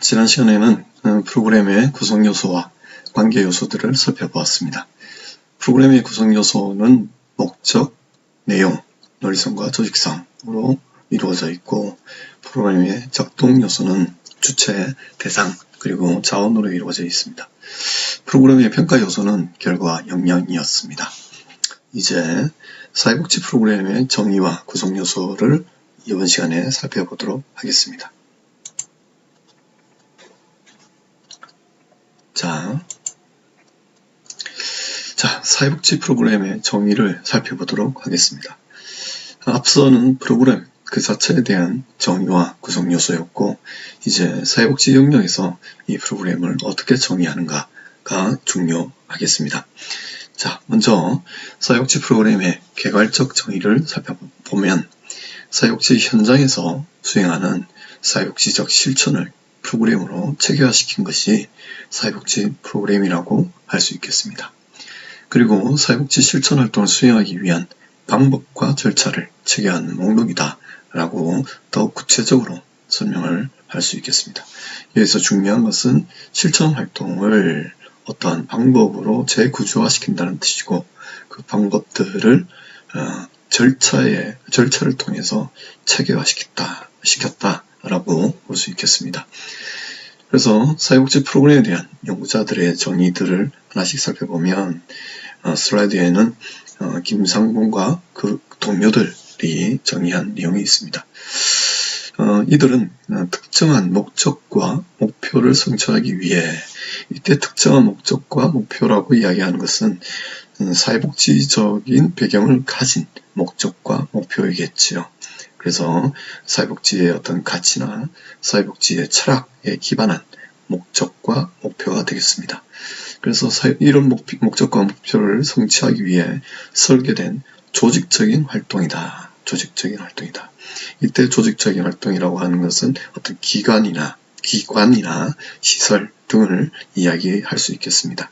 지난 시간에는 프로그램의 구성 요소와 관계 요소들을 살펴보았습니다. 프로그램의 구성 요소는 목적, 내용, 논리성과 조직성으로 이루어져 있고, 프로그램의 작동 요소는 주체, 대상, 그리고 자원으로 이루어져 있습니다. 프로그램의 평가 요소는 결과, 역량이었습니다. 이제 사회복지 프로그램의 정의와 구성 요소를 이번 시간에 살펴보도록 하겠습니다. 자, 사회복지 프로그램의 정의를 살펴보도록 하겠습니다. 앞서는 프로그램 그 자체에 대한 정의와 구성 요소였고, 이제 사회복지 영역에서 이 프로그램을 어떻게 정의하는가가 중요하겠습니다. 자, 먼저 사회복지 프로그램의 개괄적 정의를 살펴보면, 사회복지 현장에서 수행하는 사회복지적 실천을 프로그램으로 체계화시킨 것이 사회복지 프로그램이라고 할 수 있겠습니다. 그리고 사회복지 실천 활동을 수행하기 위한 방법과 절차를 체계한 목록이다 라고 더 구체적으로 설명을 할 수 있겠습니다. 여기서 중요한 것은 실천 활동을 어떠한 방법으로 재구조화시킨다는 뜻이고, 그 방법들을 절차를 통해서 체계화시켰다라고 볼 수 있겠습니다. 그래서 사회복지 프로그램에 대한 연구자들의 정의들을 하나씩 살펴보면, 슬라이드에는 김상곤과 그 동료들이 정의한 내용이 있습니다. 이들은 특정한 목적과 목표를 성취하기 위해, 이때 특정한 목적과 목표라고 이야기하는 것은 사회복지적인 배경을 가진 목적과 목표이겠지요. 그래서 사회복지의 어떤 가치나 사회복지의 철학에 기반한 목적과 목표가 되겠습니다. 그래서 이런 목적과 목표를 성취하기 위해 설계된 조직적인 활동이다. 이때 조직적인 활동이라고 하는 것은 어떤 기관이나 시설 등을 이야기할 수 있겠습니다.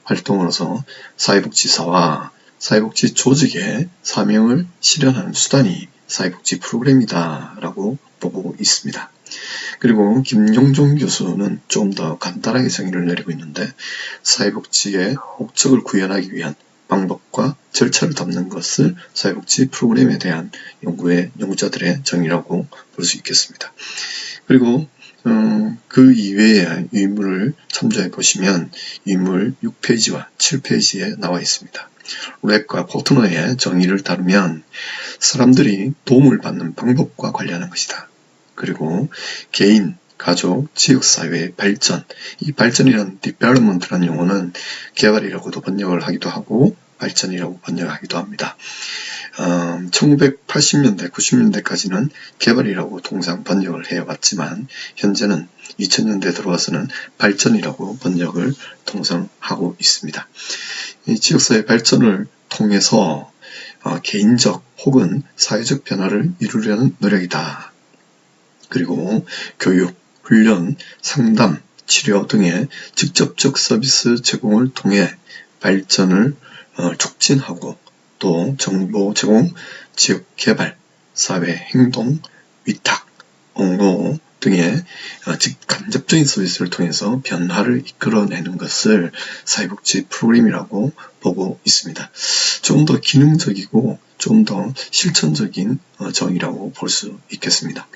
활동으로서 사회복지사와 사회복지 조직의 사명을 실현하는 수단이 사회복지 프로그램이다 라고 보고 있습니다. 그리고 김용종 교수는 좀 더 간단하게 정의를 내리고 있는데, 사회복지의 목적을 구현하기 위한 방법과 절차를 담는 것을 사회복지 프로그램에 대한 연구자들의 정의라고 볼 수 있겠습니다. 그리고 그 이외의 유인물을 참조해 보시면 유인물 6페이지와 7페이지에 나와 있습니다. 랩과 포트너의 정의를 따르면 사람들이 도움을 받는 방법과 관련한 것이다. 그리고 개인, 가족, 지역사회의 발전, 이 발전이라는 development라는 용어는 개발이라고도 번역을 하기도 하고 발전이라고 번역하기도 합니다. 1980년대, 90년대까지는 개발이라고 통상 번역을 해왔지만, 현재는 2000년대 들어와서는 발전이라고 번역을 통상 하고 있습니다. 이 지역사회 발전을 통해서 개인적 혹은 사회적 변화를 이루려는 노력이다. 그리고 교육, 훈련, 상담, 치료 등의 직접적 서비스 제공을 통해 발전을 촉진하고, 또 정보 제공, 지역 개발, 사회 행동, 위탁, 옹호 등의 간접적인 서비스를 통해서 변화를 이끌어내는 것을 사회복지 프로그램이라고 보고 있습니다. 좀 더 기능적이고 좀 더 실천적인 정의라고 볼 수 있겠습니다.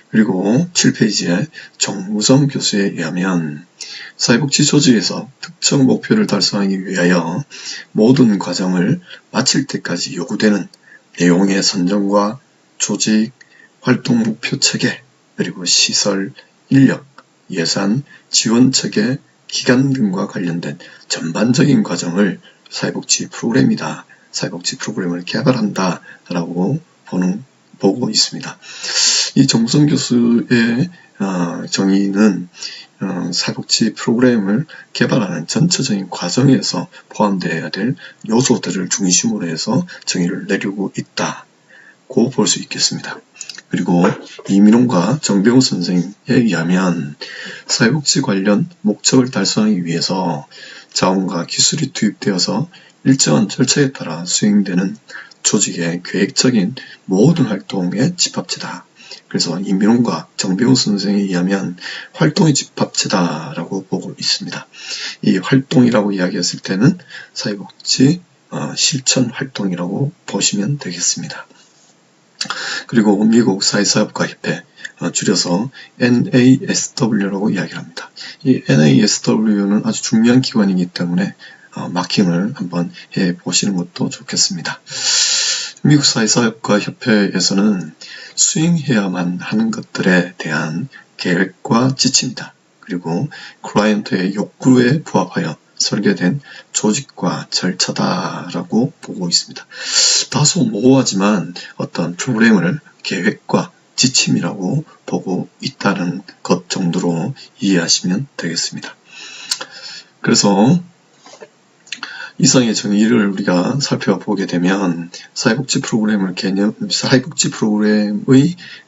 그리고 7페이지에 정무성 교수에 의하면, 사회복지 조직에서 특정 목표를 달성하기 위하여 모든 과정을 마칠 때까지 요구되는 내용의 선정과 조직, 활동 목표 체계, 그리고 시설, 인력, 예산, 지원 체계, 기간 등과 관련된 전반적인 과정을 사회복지 프로그램이다. 사회복지 프로그램을 개발한다 라고 보고 있습니다. 이 정무성 교수의 정의는 사회복지 프로그램을 개발하는 전체적인 과정에서 포함되어야 될 요소들을 중심으로 해서 정의를 내리고 있다고 볼 수 있겠습니다. 그리고 이민홍과 정병우 선생에 의하면, 사회복지 관련 목적을 달성하기 위해서 자원과 기술이 투입되어서 일정한 절차에 따라 수행되는 조직의 계획적인 모든 활동의 집합체다. 그래서 이민훈과 정병우 선생에 의하면 활동의 집합체다라고 보고 있습니다. 이 활동이라고 이야기했을 때는 사회복지 실천 활동이라고 보시면 되겠습니다. 그리고 미국 사회사업가협회, 줄여서 NASW라고 이야기를 합니다. 이 NASW는 아주 중요한 기관이기 때문에 마킹을 한번 해 보시는 것도 좋겠습니다. 미국 사회사업가협회에서는 수행해야만 하는 것들에 대한 계획과 지침이다. 그리고 클라이언트의 욕구에 부합하여 설계된 조직과 절차다라고 보고 있습니다. 다소 모호하지만 어떤 프로그램을 계획과 지침이라고 보고 있다는 것 정도로 이해하시면 되겠습니다. 그래서 이상의 정의를 우리가 살펴보게 되면 사회복지 프로그램의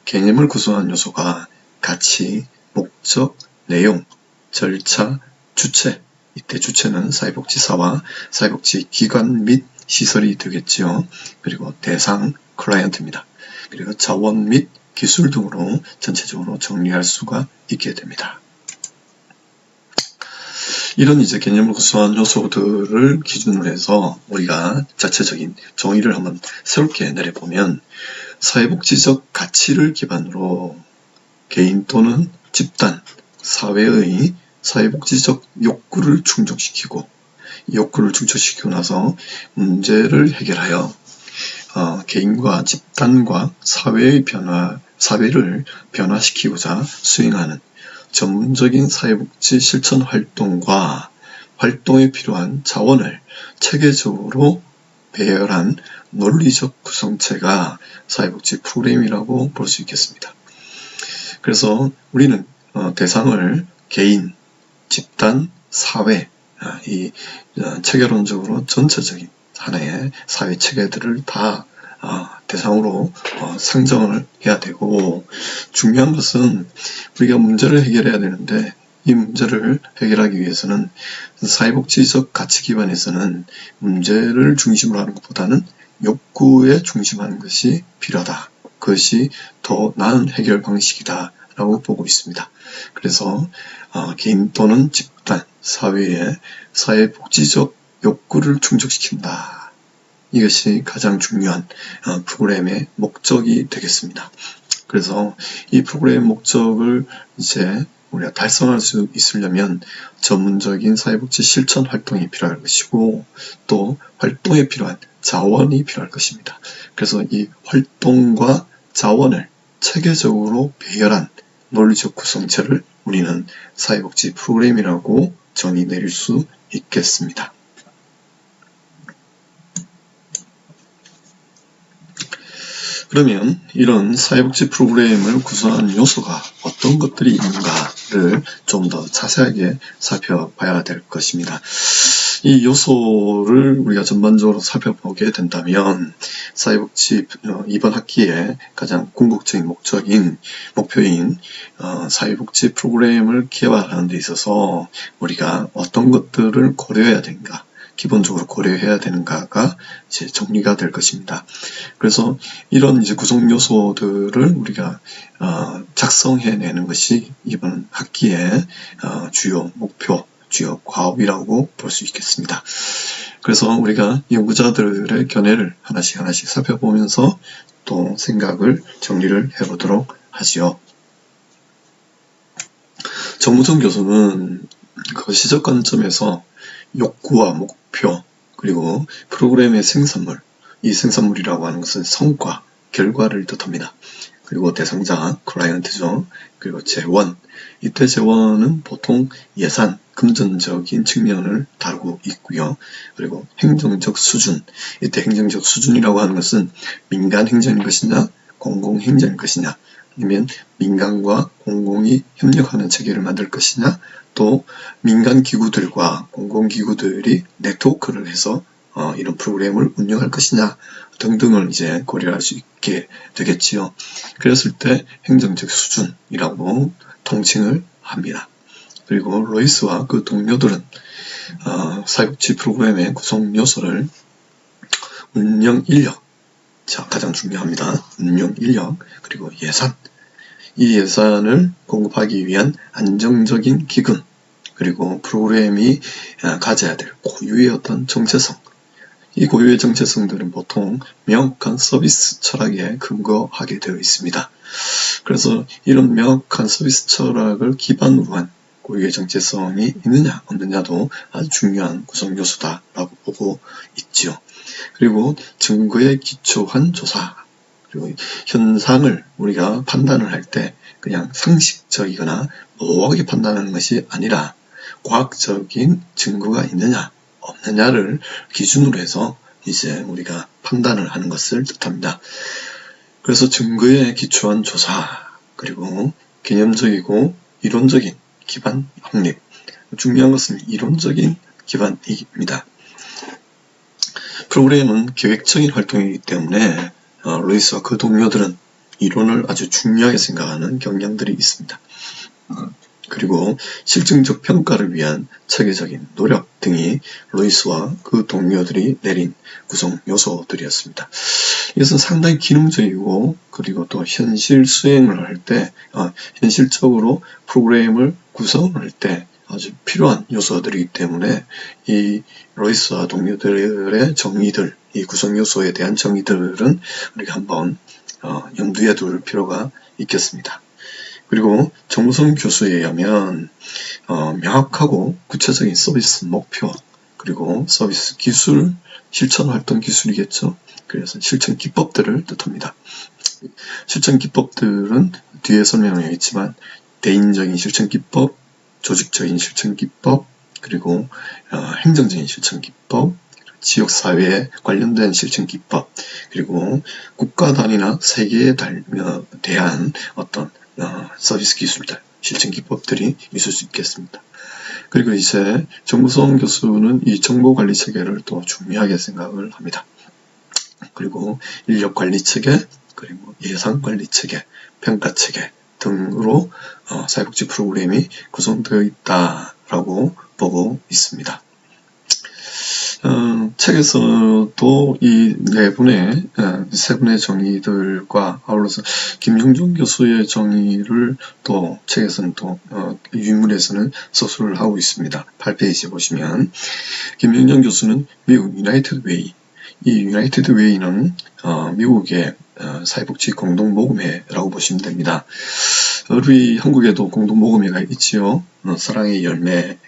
개념을 구성한 요소가 가치, 목적, 내용, 절차, 주체, 이때 주체는 사회복지사와 사회복지기관 및 시설이 되겠지요. 그리고 대상, 클라이언트입니다. 그리고 자원 및 기술 등으로 전체적으로 정리할 수가 있게 됩니다. 이런 개념을 구성한 요소들을 기준으로 해서 우리가 자체적인 정의를 한번 새롭게 내려보면 사회복지적 가치를 기반으로 개인 또는 집단, 사회의 사회복지적 욕구를 충족시키고 욕구를 충족시키고 나서 문제를 해결하여 개인과 집단과 사회를 변화시키고자 수행하는 전문적인 사회복지 실천 활동과 활동에 필요한 자원을 체계적으로 배열한 논리적 구성체가 사회복지 프로그램이라고 볼 수 있겠습니다. 그래서 우리는 대상을 개인, 집단, 사회, 이 체계론적으로 전체적인 하나의 사회 체계들을 다 대상으로 상정을 해야 되고, 중요한 것은 우리가 문제를 해결해야 되는데 이 문제를 해결하기 위해서는 사회복지적 가치 기반에서는 문제를 중심으로 하는 것보다는 욕구에 중심하는 것이 필요하다. 그것이 더 나은 해결 방식이다 라고 보고 있습니다. 그래서 개인 또는 집단, 사회의 사회복지적 욕구를 충족시킨다. 이것이 가장 중요한 프로그램의 목적이 되겠습니다. 그래서 이 프로그램의 목적을 우리가 달성할 수 있으려면 전문적인 사회복지 실천 활동이 필요할 것이고, 또 활동에 필요한 자원이 필요할 것입니다. 그래서 이 활동과 자원을 체계적으로 배열한 논리적 구성체를 우리는 사회복지 프로그램이라고 정의 내릴 수 있겠습니다. 그러면 이런 사회복지 프로그램을 구성하는 요소가 어떤 것들이 있는가를 좀 더 자세하게 살펴봐야 될 것입니다. 이 요소를 우리가 전반적으로 살펴보게 된다면 사회복지 이번 학기에 가장 궁극적인 목표인 사회복지 프로그램을 개발하는 데 있어서 우리가 어떤 것들을 고려해야 되는가, 기본적으로 고려해야 되는가가 정리가 될 것입니다. 그래서 이런 구성 요소들을 우리가 작성해내는 것이 이번 학기의 주요 목표, 주요 과업이라고 볼 수 있겠습니다. 그래서 우리가 연구자들의 견해를 하나씩 살펴보면서 또 생각을 정리를 해보도록 하지요. 정무정 교수는 시적 관점에서 욕구와 목표, 그리고 프로그램의 생산물, 이 생산물이라고 하는 것은 성과, 결과를 뜻합니다. 그리고 대상자, 클라이언트죠. 그리고 재원, 이때 재원은 보통 예산, 금전적인 측면을 다루고 있고요. 그리고 행정적 수준, 이때 행정적 수준이라고 하는 것은 민간 행정인 것이냐, 공공 행정인 것이냐, 아니면 민간과 공공이 협력하는 체계를 만들 것이냐, 또 민간 기구들과 공공기구들이 네트워크를 해서 이런 프로그램을 운영할 것이냐 등등을 고려할 수 있게 되겠지요. 그랬을 때 행정적 수준이라고 통칭을 합니다. 그리고 로이스와 그 동료들은 사회복지 프로그램의 구성 요소를 운영 인력, 가장 중요합니다. 운영 인력, 그리고 예산, 이 예산을 공급하기 위한 안정적인 기금, 그리고 프로그램이 가져야 될 고유의 어떤 정체성, 이 고유의 정체성들은 보통 명확한 서비스 철학에 근거하게 되어 있습니다. 그래서 이런 명확한 서비스 철학을 기반으로 한 고유의 정체성이 있느냐 없느냐도 아주 중요한 구성 요소다라고 보고 있지요. 그리고 증거에 기초한 조사, 그리고 현상을 우리가 판단을 할 때 그냥 상식적이거나 모호하게 판단하는 것이 아니라 과학적인 증거가 있느냐 없느냐를 기준으로 해서 이제 우리가 판단을 하는 것을 뜻합니다. 그래서 증거에 기초한 조사, 그리고 개념적이고 이론적인 기반 확립. 중요한 것은 이론적인 기반입니다. 프로그램은 계획적인 활동이기 때문에 로이스와 그 동료들은 이론을 아주 중요하게 생각하는 경향들이 있습니다. 그리고 실증적 평가를 위한 체계적인 노력 등이 로이스와 그 동료들이 내린 구성 요소들이었습니다. 이것은 상당히 기능적이고, 그리고 또 현실 수행을 할 때, 현실적으로 프로그램을 구성을 할 때 아주 필요한 요소들이기 때문에 이 로이스와 동료들의 정의들, 이 구성 요소에 대한 정의들은 우리가 한번 염두에 둘 필요가 있겠습니다. 그리고 정무성 교수에 의하면 명확하고 구체적인 서비스 목표, 그리고 서비스 기술, 실천 활동 기술이겠죠. 그래서 실천 기법들을 뜻합니다. 실천 기법들은 뒤에 설명하겠지만 대인적인 실천 기법, 조직적인 실천 기법, 그리고 행정적인 실천 기법, 지역사회에 관련된 실천 기법, 그리고 국가 단위나 세계에 대한 어떤 서비스 기술들, 실천 기법들이 있을 수 있겠습니다. 그리고 이제 정무성 교수는 이 정보관리 체계를 또 중요하게 생각을 합니다. 그리고 인력관리 체계, 그리고 예산관리 체계, 평가 체계 등으로 사회복지 프로그램이 구성되어 있다라고 보고 있습니다. 책에서도 이 세 분의 정의들과 아울러서 김영종 교수의 정의를 또 책에서는 또 유인물에서는 서술을 하고 있습니다. 8페이지 보시면 김영종 교수는 미국 유나이티드 웨이, 이 유나이티드 웨이는 미국의 사회복지 공동모금회라고 보시면 됩니다. 우리 한국에도 공동모금회가 있지요. 사랑의 열매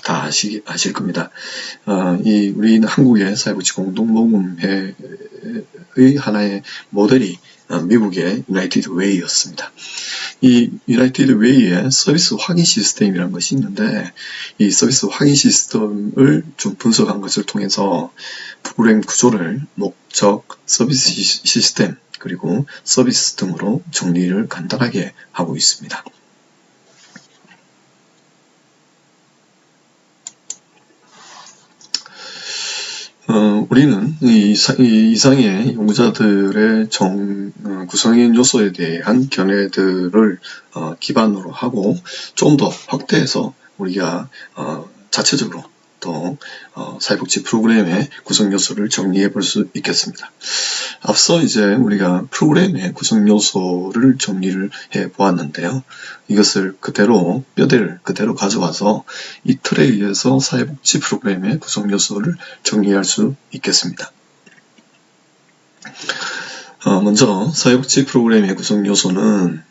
다 아실 겁니다. 우리 한국의 사회복지 공동모금회의 하나의 모델이 미국의 유나이티드 웨이였습니다. 이 유나이티드 웨이의 서비스 확인 시스템이라는 것이 있는데, 이 서비스 확인 시스템을 좀 분석한 것을 통해서 프로그램 구조를 목적, 서비스 시스템, 그리고 서비스 등으로 정리를 간단하게 하고 있습니다. 우리는 이 이상의 연구자들의 구성인 요소에 대한 견해들을 기반으로 하고 좀 더 확대해서 우리가 자체적으로 또 사회복지 프로그램의 구성 요소를 정리해 볼 수 있겠습니다. 앞서 이제 우리가 프로그램의 구성 요소를 정리를 해 보았는데요. 이것을 뼈대를 그대로 가져와서 이 틀에 의해서 사회복지 프로그램의 구성 요소를 정리할 수 있겠습니다. 먼저 사회복지 프로그램의 구성 요소는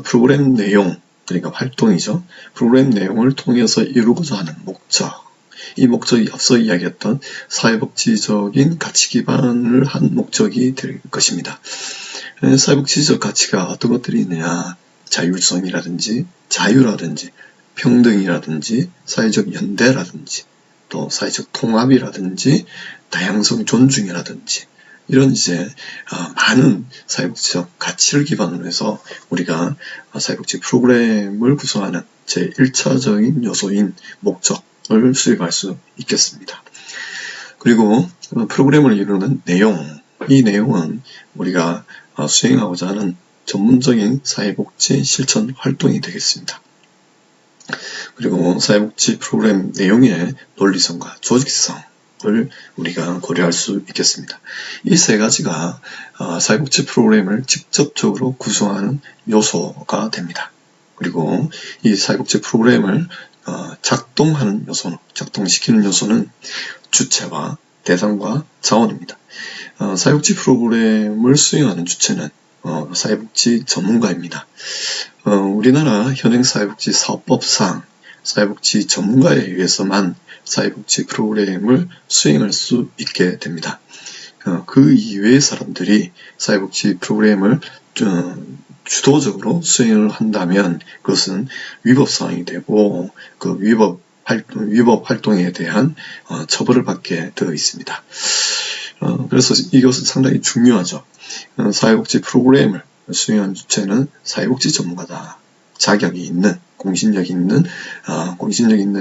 프로그램 내용, 그러니까 활동이죠. 프로그램 내용을 통해서 이루고자 하는 목적, 이 목적이 앞서 이야기했던 사회복지적인 가치 기반을 한 목적이 될 것입니다. 사회복지적 가치가 어떤 것들이 있느냐, 자율성이라든지 자유라든지 평등이라든지 사회적 연대라든지 또 사회적 통합이라든지 다양성 존중이라든지 이런 이제 많은 사회복지적 가치를 기반으로 해서 우리가 사회복지 프로그램을 구성하는 제1차적인 요소인 목적을 수립할 수 있겠습니다. 그리고 프로그램을 이루는 내용, 이 내용은 우리가 수행하고자 하는 전문적인 사회복지 실천 활동이 되겠습니다. 그리고 사회복지 프로그램 내용의 논리성과 조직성, 우리가 고려할 수 있겠습니다. 이 세 가지가 사회복지 프로그램을 직접적으로 구성하는 요소가 됩니다. 그리고 이 사회복지 프로그램을 작동하는 요소는, 작동시키는 요소는 주체와 대상과 자원입니다. 사회복지 프로그램을 수행하는 주체는 사회복지 전문가입니다. 우리나라 현행 사회복지 사업법상 사회복지 전문가에 의해서만 사회복지 프로그램을 수행할 수 있게 됩니다. 그 이외의 사람들이 사회복지 프로그램을 주도적으로 수행을 한다면 그것은 위법 사항이 되고 그 위법 활동에 대한 처벌을 받게 되어 있습니다. 그래서 이것은 상당히 중요하죠. 사회복지 프로그램을 수행한 주체는 사회복지 전문가다. 자격이 있는, 공신력 있는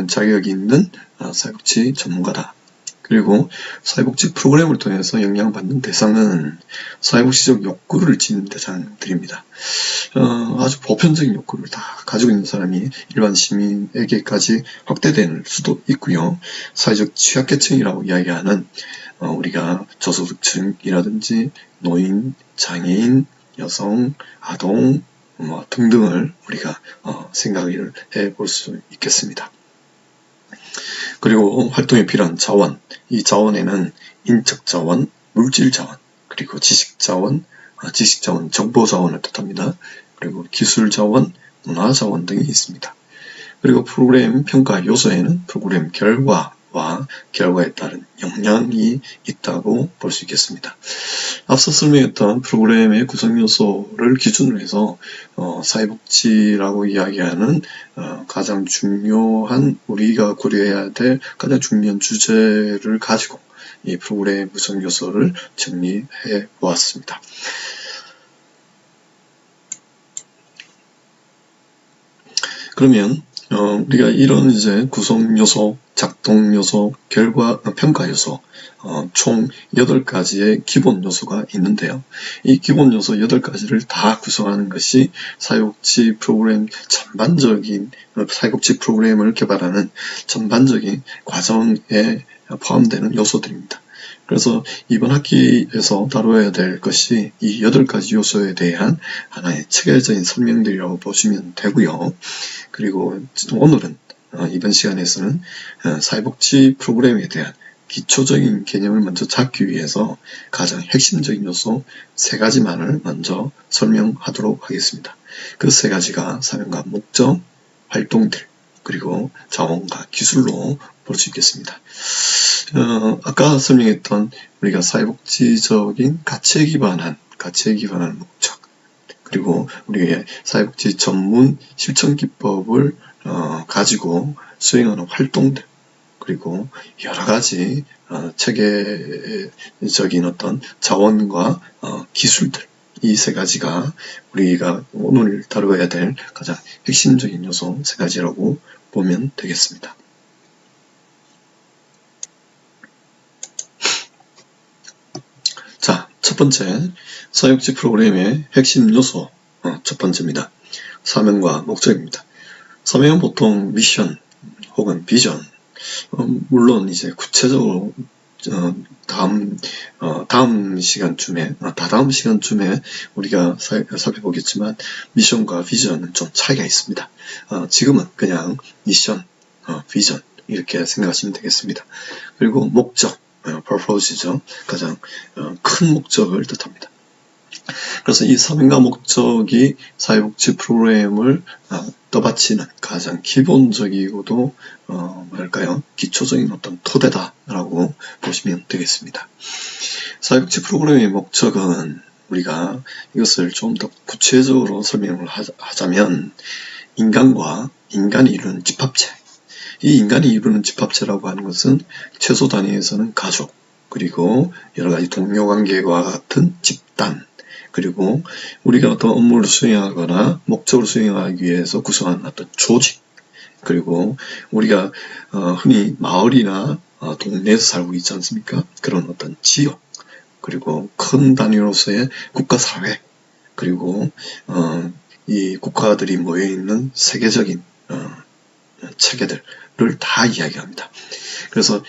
자격이 있는 사회복지 전문가다. 그리고 사회복지 프로그램을 통해서 영향받는 대상은 사회복지적 욕구를 지닌 대상들입니다. 아주 보편적인 욕구를 다 가지고 있는 사람이 일반 시민에게까지 확대될 수도 있고요. 사회적 취약계층이라고 이야기하는 우리가 저소득층이라든지 노인, 장애인, 여성, 아동 등등을 우리가 생각을 해볼 수 있겠습니다. 그리고 활동에 필요한 자원, 이 자원에는 인적 자원, 물질 자원, 그리고 지식 자원, 정보 자원을 뜻합니다. 그리고 기술 자원, 문화 자원 등이 있습니다. 그리고 프로그램 평가 요소에는 프로그램 결과와 결과에 따른 역량이 있다고 볼 수 있겠습니다. 앞서 설명했던 프로그램의 구성 요소를 기준으로 해서 사회복지라고 이야기하는 가장 중요한 우리가 고려해야 될 가장 중요한 주제를 가지고 이 프로그램 구성 요소를 정리해 보았습니다. 그러면 우리가 이런 이제 구성 요소, 작동 요소, 평가 요소, 총 8가지의 기본 요소가 있는데요. 이 기본 요소 8가지를 다 구성하는 것이 사회복지 프로그램 사회복지 프로그램을 개발하는 전반적인 과정에 포함되는 요소들입니다. 그래서 이번 학기에서 다뤄야 될 것이 이 8가지 요소에 대한 하나의 체계적인 설명들이라고 보시면 되고요. 그리고 오늘은 이번 시간에서는 사회복지 프로그램에 대한 기초적인 개념을 먼저 잡기 위해서 가장 핵심적인 요소 3가지만을 먼저 설명하도록 하겠습니다. 그 3가지가 사명과 목적, 활동들, 그리고 자원과 기술로 볼 수 있겠습니다. 아까 설명했던 우리가 사회복지적인 가치에 기반한 목적, 그리고 우리의 사회복지 전문 실천 기법을 가지고 수행하는 활동들, 그리고 여러 가지 체계적인 어떤 자원과 기술들, 이 3가지가 우리가 오늘 다루어야 될 가장 핵심적인 요소 3가지라고 보면 되겠습니다. 자, 첫 번째, 사회복지 프로그램의 핵심 요소 첫 번째입니다. 사명과 목적입니다. 사명은 보통 미션 혹은 비전, 물론 이제 구체적으로 다다음 시간쯤에 우리가 살펴보겠지만 미션과 비전은 좀 차이가 있습니다. 지금은 그냥 미션, 비전 이렇게 생각하시면 되겠습니다. 그리고 목적, purpose죠. 가장 큰 목적을 뜻합니다. 그래서 이 사명과 목적이 사회복지 프로그램을 떠받치는 가장 기본적이고도 기초적인 어떤 토대다라고 보시면 되겠습니다. 사회복지 프로그램의 목적은 우리가 이것을 좀 더 구체적으로 설명을 하자면 인간이 이루는 집합체, 이 인간이 이루는 집합체라고 하는 것은 최소 단위에서는 가족, 그리고 여러 가지 동료 관계와 같은 집단, 그리고 우리가 어떤 업무를 수행하거나 목적을 수행하기 위해서 구성한 어떤 조직, 그리고 우리가 흔히 마을이나 동네에서 살고 있지 않습니까? 그런 어떤 지역, 그리고 큰 단위로서의 국가사회, 그리고 이 국가들이 모여있는 세계적인 체계들을 다 이야기합니다. 그래서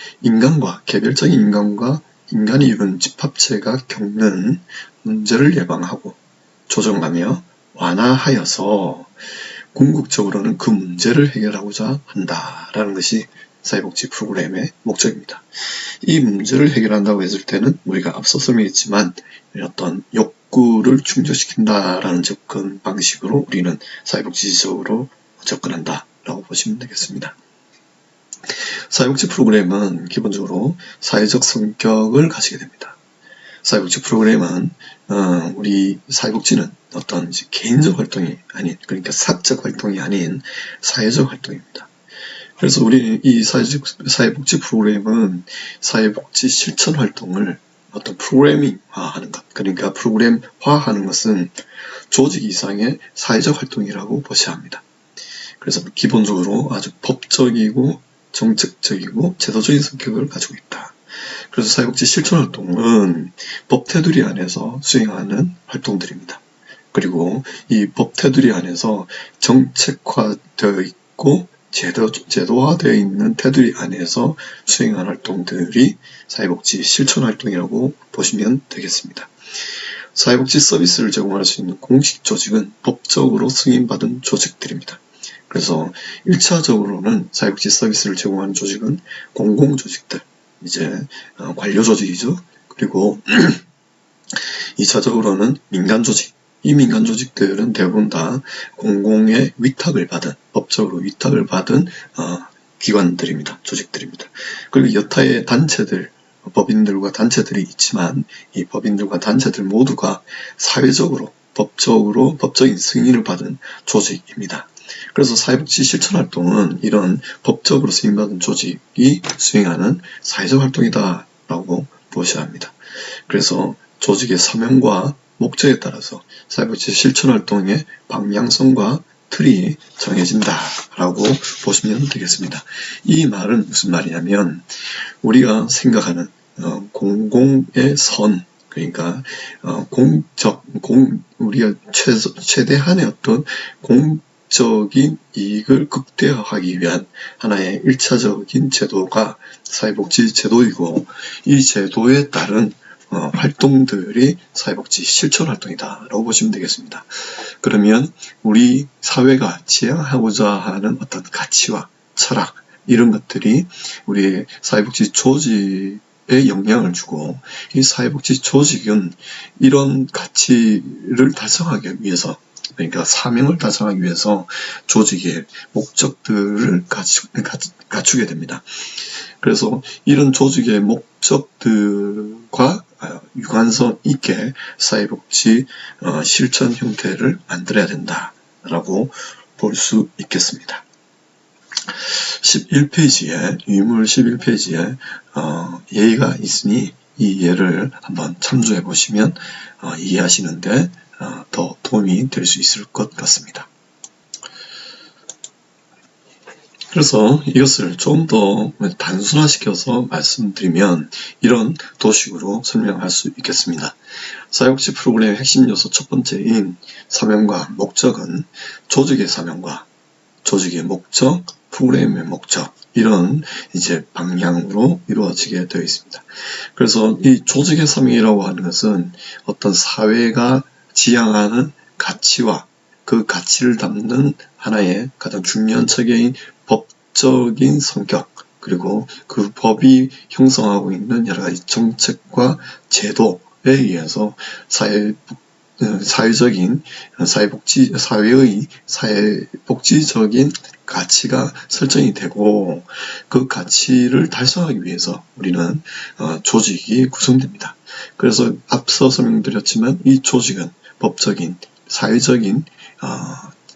개별적인 인간과 인간이 이룬 집합체가 겪는 문제를 예방하고 조정하며 완화하여서 궁극적으로는 그 문제를 해결하고자 한다라는 것이 사회복지 프로그램의 목적입니다. 이 문제를 해결한다고 했을 때는 우리가 앞서 설명했지만 어떤 욕구를 충족시킨다라는 접근 방식으로 우리는 사회복지적으로 접근한다라고 보시면 되겠습니다. 사회복지 프로그램은 기본적으로 사회적 성격을 가지게 됩니다. 사회복지 프로그램은 우리 사회복지는 어떤 개인적 활동이 아닌, 그러니까 사적 활동이 아닌 사회적 활동입니다. 그래서 우리 이 사회복지 프로그램은 사회복지 실천 활동을 어떤 프로그래밍화하는 것, 그러니까 프로그램화하는 것은 조직 이상의 사회적 활동이라고 보셔야 합니다. 그래서 기본적으로 아주 법적이고 정책적이고 제도적인 성격을 가지고 있다. 그래서 사회복지 실천 활동은 법 테두리 안에서 수행하는 활동들입니다. 그리고 이 법 테두리 안에서 정책화되어 있고 제도화되어 있는 테두리 안에서 수행하는 활동들이 사회복지 실천 활동이라고 보시면 되겠습니다. 사회복지 서비스를 제공할 수 있는 공식 조직은 법적으로 승인받은 조직들입니다. 그래서 1차적으로는 사회복지 서비스를 제공하는 조직은 공공조직들, 이제 관료조직이죠. 그리고 2차적으로는 민간조직. 이 민간조직들은 대부분 다 공공의 위탁을 받은, 법적으로 위탁을 받은 기관들입니다. 조직들입니다. 그리고 여타의 단체들, 법인들과 단체들이 있지만 이 법인들과 단체들 모두가 사회적으로, 법적인 승인을 받은 조직입니다. 그래서 사회복지 실천활동은 이런 법적으로 승인받은 조직이 수행하는 사회적 활동이다라고 보셔야 합니다. 그래서 조직의 사명과 목적에 따라서 사회복지 실천활동의 방향성과 틀이 정해진다라고 보시면 되겠습니다. 이 말은 무슨 말이냐면 우리가 생각하는 공공의 선, 그러니까 우리가 최대한의 어떤 공적인 이익을 극대화하기 위한 하나의 1차적인 제도가 사회복지 제도이고 이 제도에 따른 활동들이 사회복지 실천 활동이다라고 보시면 되겠습니다. 그러면 우리 사회가 지향하고자 하는 어떤 가치와 철학 이런 것들이 우리 사회복지 조직에 영향을 주고 이 사회복지 조직은 이런 가치를 달성하기 위해서 그러니까 사명을 달성하기 위해서 조직의 목적들을 갖추게 됩니다. 그래서 이런 조직의 목적들과 유관성 있게 사회복지 실천 형태를 만들어야 된다라고 볼 수 있겠습니다. 11페이지에 유물 11페이지에 예가 있으니 이 예를 한번 참조해 보시면 이해하시는데 더 도움이 될 수 있을 것 같습니다. 그래서 이것을 좀 더 단순화시켜서 말씀드리면 이런 도식으로 설명할 수 있겠습니다. 사회복지 프로그램의 핵심 요소 첫 번째인 사명과 목적은 조직의 사명과 조직의 목적, 프로그램의 목적 이런 이제 방향으로 이루어지게 되어 있습니다. 그래서 이 조직의 사명이라고 하는 것은 어떤 사회가 지향하는 가치와 그 가치를 담는 하나의 가장 중요한 체계인 법적인 성격 그리고 그 법이 형성하고 있는 여러 가지 정책과 제도에 의해서 사회적인 사회의 사회복지적인 가치가 설정이 되고 그 가치를 달성하기 위해서 우리는 조직이 구성됩니다. 그래서 앞서 설명드렸지만 이 조직은 법적인 사회적인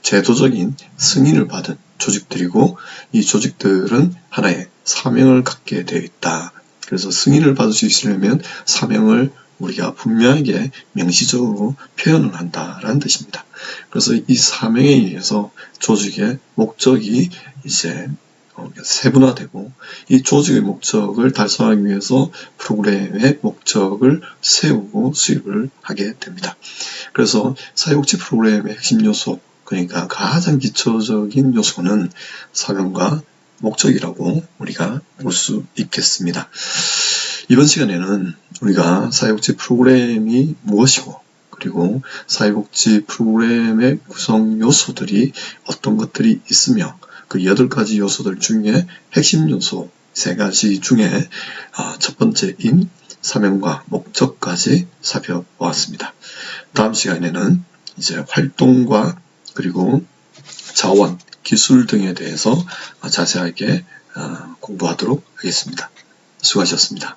제도적인 승인을 받은 조직들이고 이 조직들은 하나의 사명을 갖게 되어 있다. 그래서 승인을 받을 수 있으려면 사명을 우리가 분명하게 명시적으로 표현을 한다라는 뜻입니다. 그래서 이 사명에 의해서 조직의 목적이 이제 세분화되고 이 조직의 목적을 달성하기 위해서 프로그램의 목적을 세우고 수립을 하게 됩니다. 그래서 사회복지 프로그램의 핵심 요소 그러니까 가장 기초적인 요소는 사명과 목적이라고 우리가 볼 수 있겠습니다. 이번 시간에는 우리가 사회복지 프로그램이 무엇이고 그리고 사회복지 프로그램의 구성 요소들이 어떤 것들이 있으며 그 8가지 요소들 중에 핵심 요소 3가지 중에 첫 번째인 사명과 목적까지 살펴보았습니다. 다음 시간에는 이제 활동과 그리고 자원, 기술 등에 대해서 자세하게 공부하도록 하겠습니다. 수고하셨습니다.